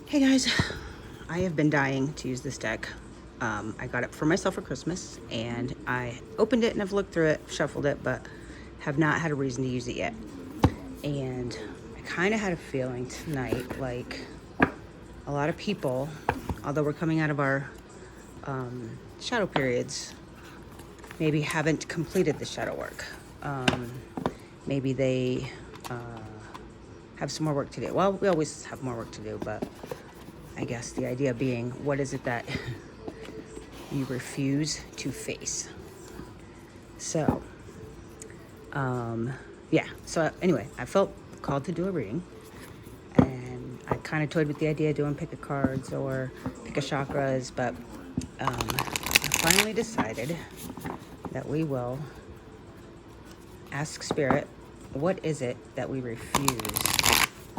Hey guys, I have been dying to use this deck. I got it for myself for Christmas and I opened it and I've looked through it, shuffled it, but have not had a reason to use it yet. And I kind of had a feeling tonight, like a lot of people, although we're coming out of our shadow periods, maybe haven't completed the shadow work. Maybe they have some more work to do. Well, we always have more work to do, but I guess the idea being, what is it that you refuse to face? So, yeah. So anyway, I felt called to do a reading, and I kind of toyed with the idea of doing pick a cards or pick a chakras, but I finally decided that we will ask Spirit, what is it that we refuse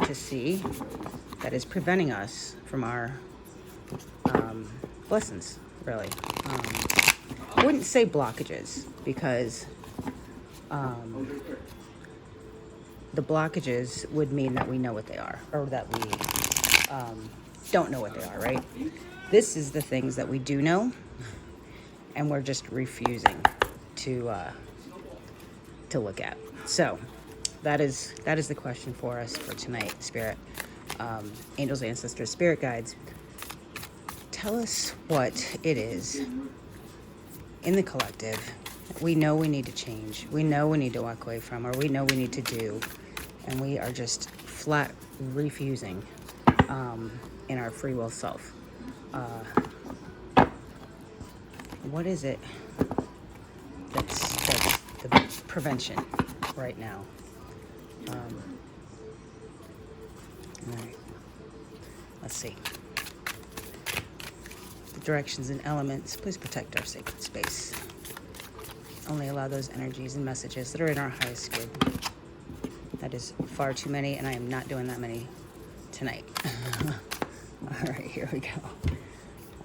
to see that is preventing us from our blessings, really. I wouldn't say blockages, because the blockages would mean that we know what they are, or that we don't know what they are, right? This is the things that we do know, and we're just refusing to look at. So that is the question for us for tonight, Spirit. Angels, ancestors, spirit guides, tell us what it is in the collective we know we need to change, we know we need to walk away from, or we know we need to do, and we are just flat refusing in our free will self. What is it that's the prevention right now? All right. Let's see. The directions and elements, please protect our sacred space. Only allow those energies and messages that are in our highest good. That is far too many, and I am not doing that many tonight. All right, here we go.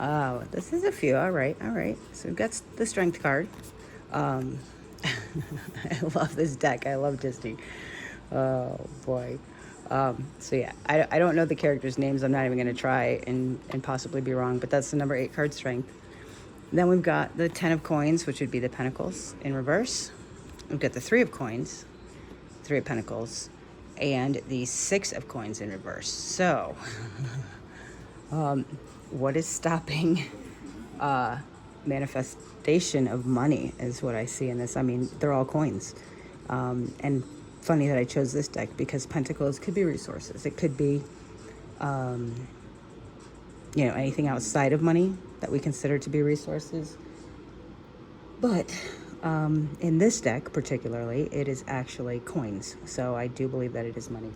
Oh, this is a few. All right. So we've got the Strength card. I love this deck. I love Disney. Oh, boy. So yeah, I don't know the characters' names. I'm not even going to try and possibly be wrong, but that's the number 8 card, Strength. Then we've got the 10 of coins, which would be the Pentacles in reverse. We've got the 3 of coins, 3 of Pentacles, and the 6 of coins in reverse. So, what is stopping manifestation of money is what I see in this. I mean, they're all coins. And funny that I chose this deck, because Pentacles could be resources. It could be, anything outside of money that we consider to be resources. But in this deck particularly, it is actually coins. So I do believe that it is money.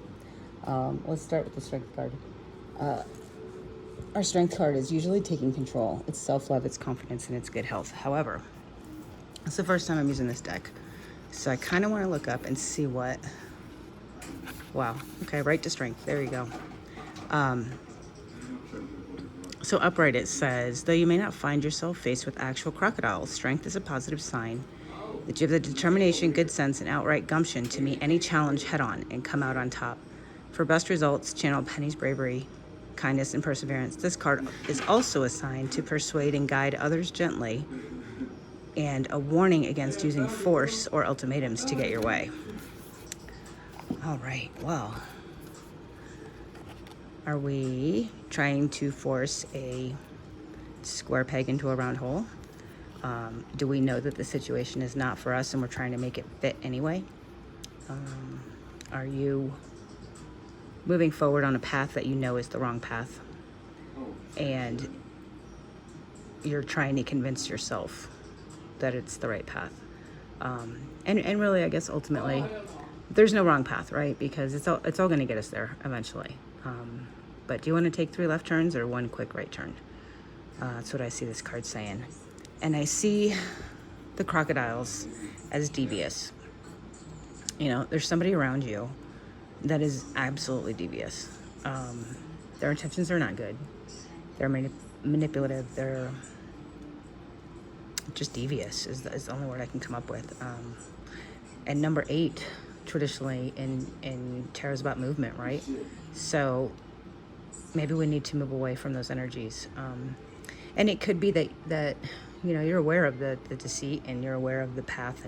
Let's start with the Strength card. Our Strength card is usually taking control. It's self-love, it's confidence, and it's good health. However, it's the first time I'm using this deck. So I kind of want to look up and see what... Wow. Okay, right to Strength. There you go. So upright it says, though you may not find yourself faced with actual crocodiles, strength is a positive sign that you have the determination, good sense, and outright gumption to meet any challenge head on and come out on top. For best results, channel Penny's bravery, kindness, and perseverance. This card is also a sign to persuade and guide others gently, and a warning against using force or ultimatums to get your way. All right, well, are we trying to force a square peg into a round hole? Do we know that the situation is not for us and we're trying to make it fit anyway? Are you moving forward on a path that you know is the wrong path, and you're trying to convince yourself that it's the right path? And really, I guess ultimately, there's no wrong path, right? Because it's all going to get us there eventually. But do you want to take 3 left turns or 1 quick right turn? That's what I see this card saying. And I see the crocodiles as devious. There's somebody around you that is absolutely devious. Their intentions are not good. They're manipulative. They're just devious is the only word I can come up with. And number 8, traditionally in tarot, is about movement, right? So maybe we need to move away from those energies. And it could be that you're aware of the deceit, and you're aware of the path,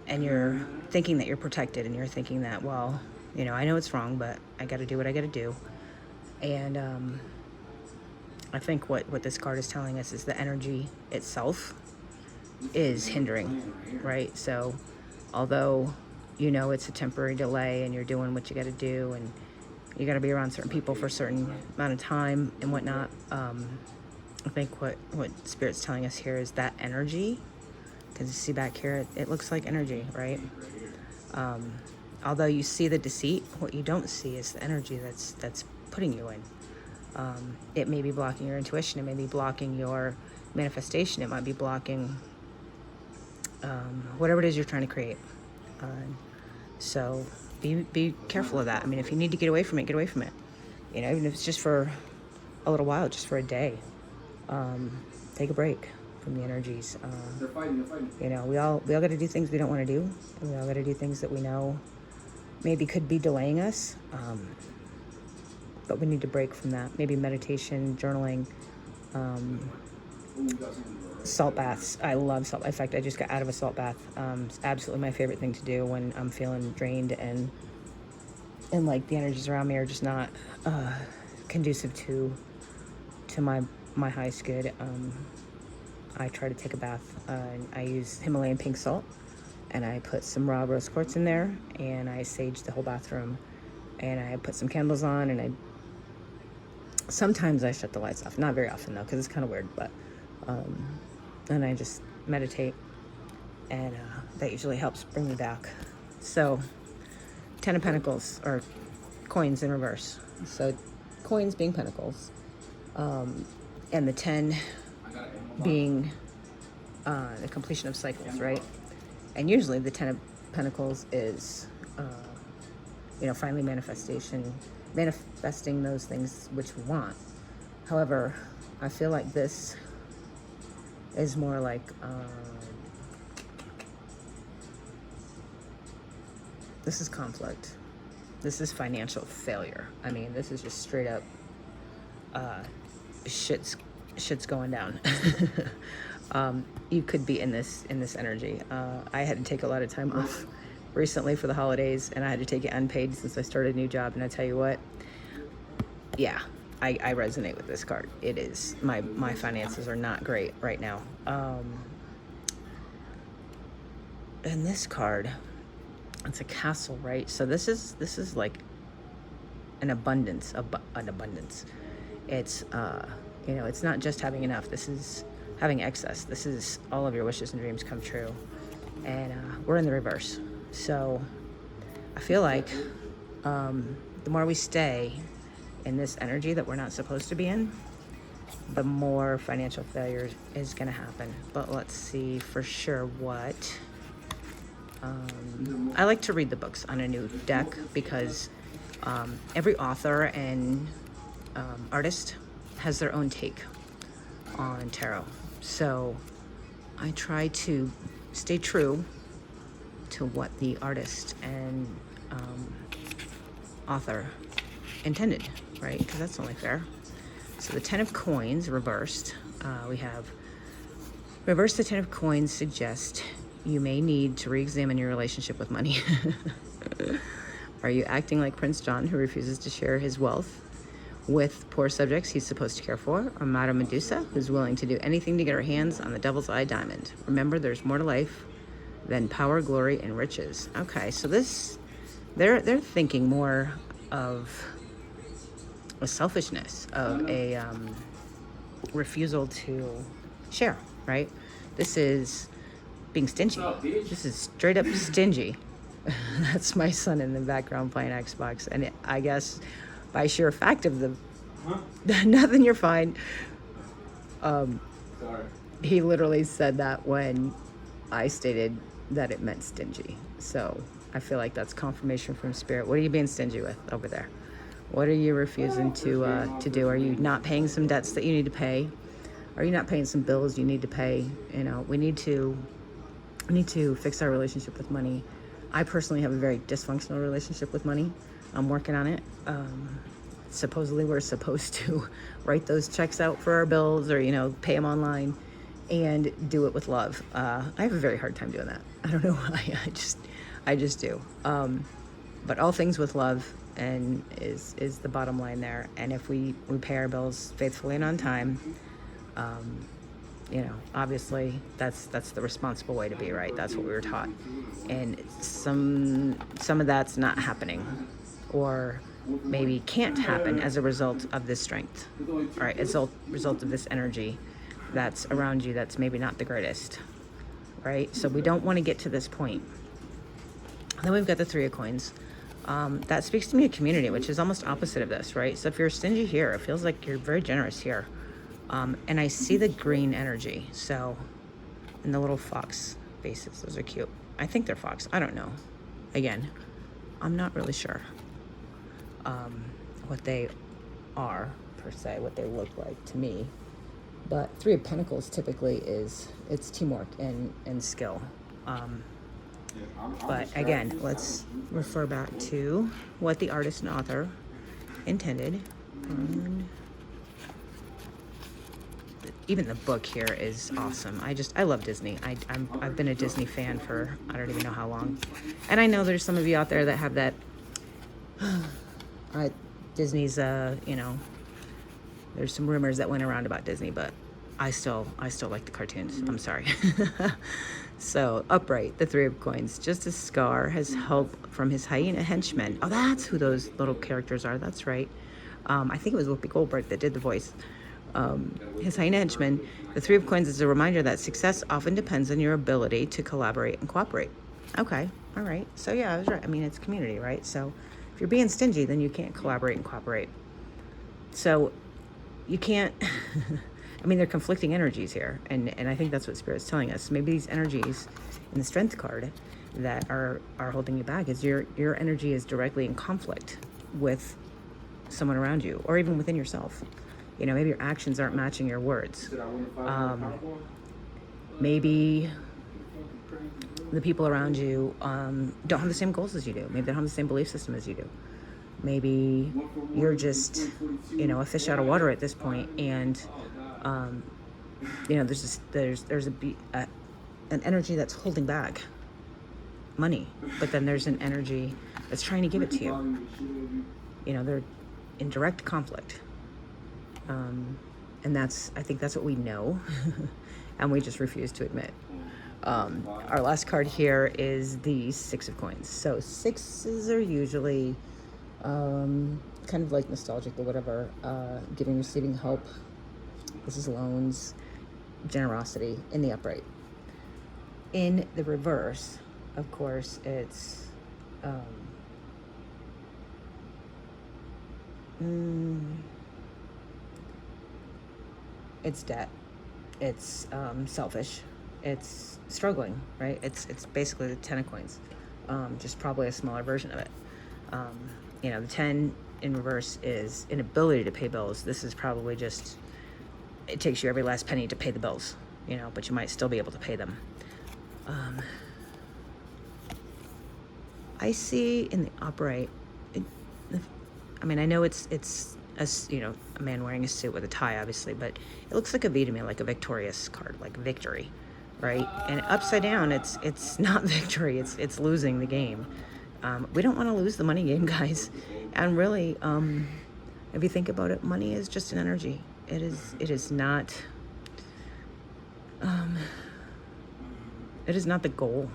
and you're thinking that you're protected, and you're thinking that, well, I know it's wrong, but I got to do what I got to do. And I think what this card is telling us is the energy itself is hindering, right? So although it's a temporary delay, and you're doing what you got to do, and you got to be around certain people for a certain amount of time and whatnot, I think what Spirit's telling us here is that energy, because you see back here, it looks like energy, right? Although you see the deceit, what you don't see is the energy that's putting you in. It may be blocking your intuition. It may be blocking your manifestation. It might be blocking whatever it is you're trying to create. So be careful of that. I mean, if you need to get away from it, get away from it. Even if it's just for a little while, just for a day. Take a break from the energies. They're fighting. We all got to do things we don't want to do. We all got to do things that we know maybe could be delaying us. But we need to break from that. Maybe meditation, journaling, salt baths. I love salt. In fact, I just got out of a salt bath. It's absolutely my favorite thing to do when I'm feeling drained and like the energies around me are just not conducive to my highest good. I try to take a bath. I use Himalayan pink salt, and I put some raw rose quartz in there, and I sage the whole bathroom, and I put some candles on, and sometimes I shut the lights off. Not very often though, because it's kind of weird, but and I just meditate, and that usually helps bring me back. So 10 of Pentacles, or coins in reverse. So coins being pentacles, and the 10 being the completion of cycles, right? And usually the 10 of Pentacles is finally manifesting those things which we want. However, I feel like this is more like this is conflict. This is financial failure. I mean, this is just straight up shit's going down. You could be in this energy. I had to take a lot of time off recently for the holidays, and I had to take it unpaid since I started a new job. And I tell you what, yeah, I resonate with this card. It is my finances are not great right now. And this card, it's a castle, right? So this is like an abundance. It's it's not just having enough. This is having excess. This is all of your wishes and dreams come true. And we're in the reverse. So I feel like the more we stay in this energy that we're not supposed to be in, the more financial failure is going to happen. But let's see for sure what. I like to read the books on a new deck because every author and artist has their own take on tarot. So I try to stay true to what the artist and author intended, right? Because that's only fair. So the 10 of coins reversed. We have reversed. The 10 of coins suggest you may need to re-examine your relationship with money. Are you acting like Prince John, who refuses to share his wealth with poor subjects he's supposed to care for, or Madame Medusa, who's willing to do anything to get her hands on the devil's eye diamond? Remember, there's more to life than power, glory, and riches. Okay, so they're thinking more of a selfishness, of a refusal to share, right? This is being stingy. This is straight up stingy. That's my son in the background playing Xbox, and I guess by sheer fact of the nothing, you're fine. Sorry. He literally said that when I stated that it meant stingy. So I feel like that's confirmation from Spirit. What are you being stingy with over there? What are you refusing to do? Are you not paying some debts that you need to pay? Are you not paying some bills you need to pay? We need to fix our relationship with money. I personally have a very dysfunctional relationship with money. I'm working on it. It's supposedly we're supposed to write those checks out for our bills or, pay them online and do it with love. I have a very hard time doing that. I don't know why. I just do. But all things with love and is the bottom line there. And if we pay our bills faithfully and on time, obviously that's the responsible way to be, right? That's what we were taught. And some of that's not happening, or maybe can't happen as a result of this strength, right? As a result of this energy that's around you that's maybe not the greatest, right? So we don't want to get to this point. Then we've got the Three of Coins. That speaks to me of community, which is almost opposite of this, right? So if you're stingy here, it feels like you're very generous here. And I see the green energy. So, and the little fox faces, those are cute. I think they're fox. I don't know. Again, I'm not really sure what they are, per se, what they look like to me. But Three of Pentacles typically it's teamwork and skill. But again, let's refer back to what the artist and author intended. And even the book here is awesome. I love Disney. I've been a Disney fan for I don't even know how long. And I know there's some of you out there that have that Disney's there's some rumors that went around about Disney, but I still like the cartoons. I'm sorry. So, upright, the Three of Coins. Just as Scar has help from his hyena henchmen. Oh, that's who those little characters are. That's right. I think it was Whoopi Goldberg that did the voice. His hyena henchman. The Three of Coins is a reminder that success often depends on your ability to collaborate and cooperate. Okay, all right. So, yeah, I was right. I mean, it's community, right? So, if you're being stingy, then you can't collaborate and cooperate. So, you can't... I mean, they're conflicting energies here, and I think that's what Spirit's telling us. Maybe these energies in the Strength card that are holding you back is your energy is directly in conflict with someone around you, or even within yourself. Maybe your actions aren't matching your words. Maybe the people around you don't have the same goals as you do. Maybe they don't have the same belief system as you do. Maybe you're just, a fish out of water at this point, and there's an energy that's holding back money, but then there's an energy that's trying to give it to you. They're in direct conflict, and I think that's what we know, and we just refuse to admit. Our last card here is the Six of Coins. So sixes are usually kind of like nostalgic or whatever, giving, receiving help. This is loans, generosity in the upright. In the reverse, of course, it's debt. It's selfish. It's struggling, right? It's basically the Ten of Coins, just probably a smaller version of it. The 10 in reverse is inability to pay bills. This is probably just, it takes you every last penny to pay the bills, but you might still be able to pay them. I see in the upright, I know it's a man wearing a suit with a tie, obviously, but it looks like a V to me, like a victorious card, like victory, right? And upside down, it's not victory, it's losing the game. We don't want to lose the money game, guys. And really, if you think about it, money is just an energy. It is not the goal,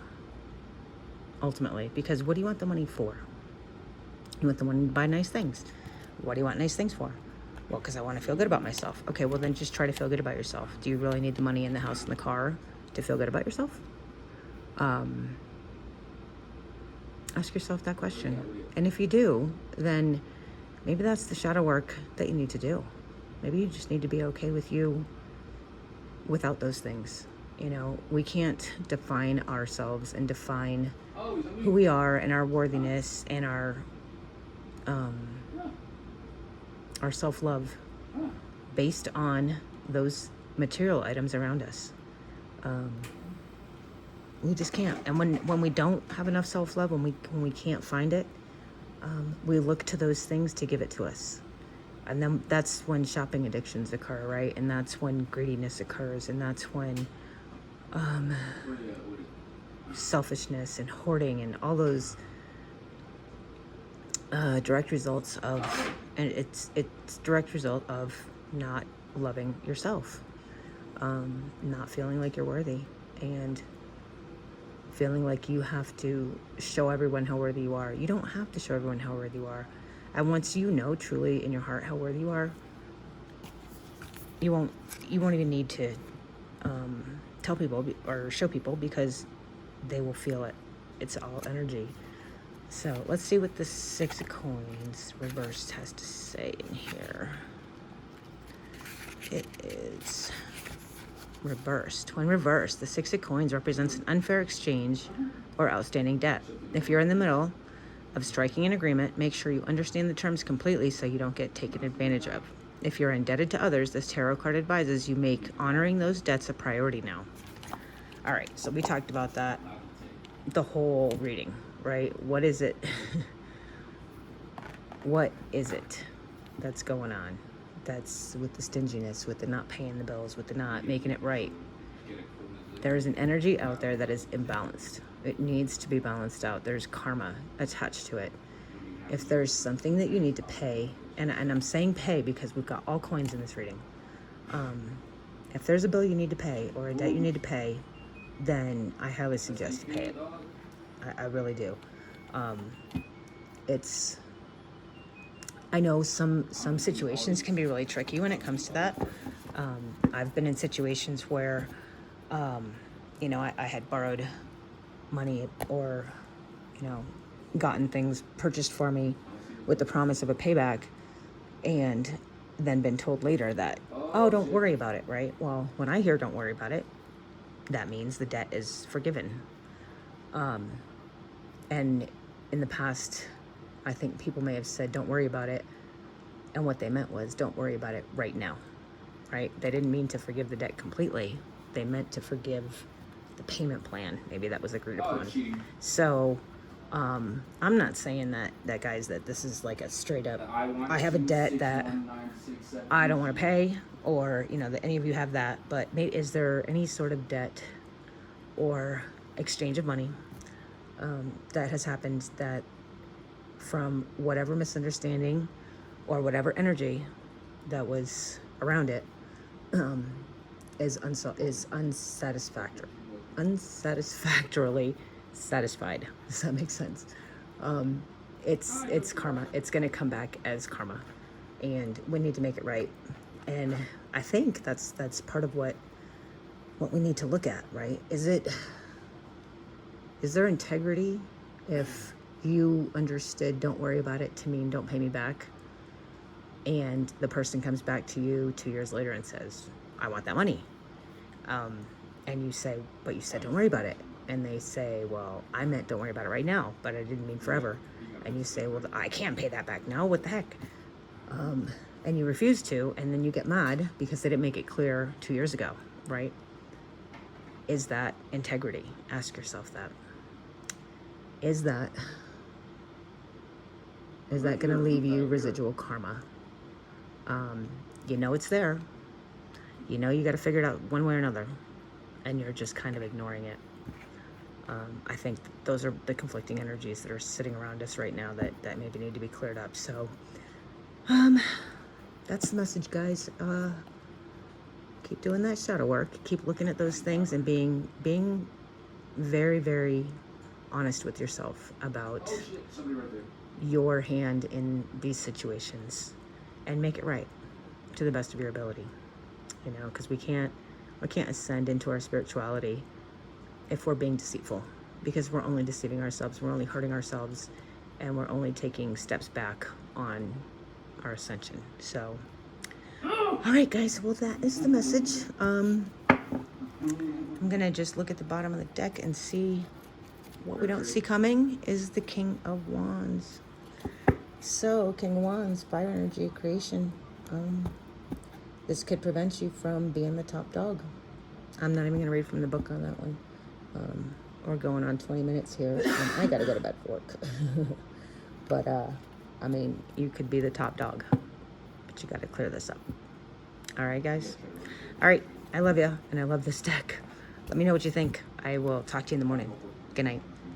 ultimately, because what do you want the money for? You want the money to buy nice things. What do you want nice things for? Well, because I want to feel good about myself. Okay, well then just try to feel good about yourself. Do you really need the money in the house and the car to feel good about yourself? Ask yourself that question. And if you do, then maybe that's the shadow work that you need to do. Maybe you just need to be okay with you without those things. We can't define ourselves and define who we are and our worthiness and our self-love based on those material items around us. We just can't. And when we don't have enough self-love, when we can't find it, we look to those things to give it to us. And then that's when shopping addictions occur, right? And that's when greediness occurs, and that's when selfishness and hoarding and all those direct results of, and it's direct result of not loving yourself, not feeling like you're worthy, and feeling like you have to show everyone how worthy you are. You don't have to show everyone how worthy you are. And once you know truly in your heart how worthy you are, you won't even need to tell people or show people, because they will feel it. It's all energy. So let's see what the 6 of coins reversed has to say in here. It is reversed. When reversed, the 6 of coins represents an unfair exchange or outstanding debt. If you're in the middle of striking an agreement, make sure you understand the terms completely so you don't get taken advantage of. If you're indebted to others, this tarot card advises you make honoring those debts a priority now. All right, so we talked about that the whole reading, right? What is it? What is it that's going on? That's with the stinginess, with the not paying the bills, with the not making it right. There is an energy out there that is imbalanced. It needs to be balanced out. There's karma attached to it. If there's something that you need to pay, and I'm saying pay because we've got all coins in this reading. If there's a bill you need to pay or a debt you need to pay, then I highly suggest you pay it. I really do. I know some situations can be really tricky when it comes to that. I've been in situations where, I had borrowed money or, gotten things purchased for me with the promise of a payback, and then been told later that, oh, don't worry about it, right? Well, when I hear don't worry about it, that means the debt is forgiven. And in the past, I think people may have said, don't worry about it. And what they meant was, don't worry about it right now, right? They didn't mean to forgive the debt completely. They meant to forgive the payment plan. Maybe that was agreed upon. So I'm not saying that guys, that this is like a straight up, I have a debt that I don't want to pay, or, that any of you have that. But is there any sort of debt or exchange of money that has happened that from whatever misunderstanding or whatever energy that was around it is unsatisfactorily satisfied? Does that make sense? It's karma. It's going to come back as karma, and we need to make it right. And I think that's part of what we need to look at, right? Is there integrity if you understood don't worry about it to mean don't pay me back, and the person comes back to you 2 years later and says, I want that money, and you say, but you said don't worry about it, and they say, well, I meant don't worry about it right now, but I didn't mean forever. And you say, well, I can't pay that back now, what the heck? And you refuse to, and then you get mad because they didn't make it clear 2 years ago, right? Is that integrity? Ask yourself that. Is that going to leave you residual karma? It's there. You got to figure it out one way or another, and you're just kind of ignoring it. I think those are the conflicting energies that are sitting around us right now that maybe need to be cleared up. So that's the message, guys. Keep doing that shadow work. Keep looking at those things and being very, very honest with yourself about your hand in these situations, and make it right to the best of your ability. Because we can't ascend into our spirituality if we're being deceitful, because we're only deceiving ourselves, we're only hurting ourselves, and we're only taking steps back on our ascension. So, all right, guys, well, that is the message. I'm gonna just look at the bottom of the deck and see what we don't see coming is the King of Wands. So, King of Wands, fire energy, creation. This could prevent you from being the top dog. I'm not even going to read from the book on that one. We're going on 20 minutes here, and I got to go to bed for work. But, you could be the top dog, but you got to clear this up. All right, guys? All right. I love you, and I love this deck. Let me know what you think. I will talk to you in the morning. Good night.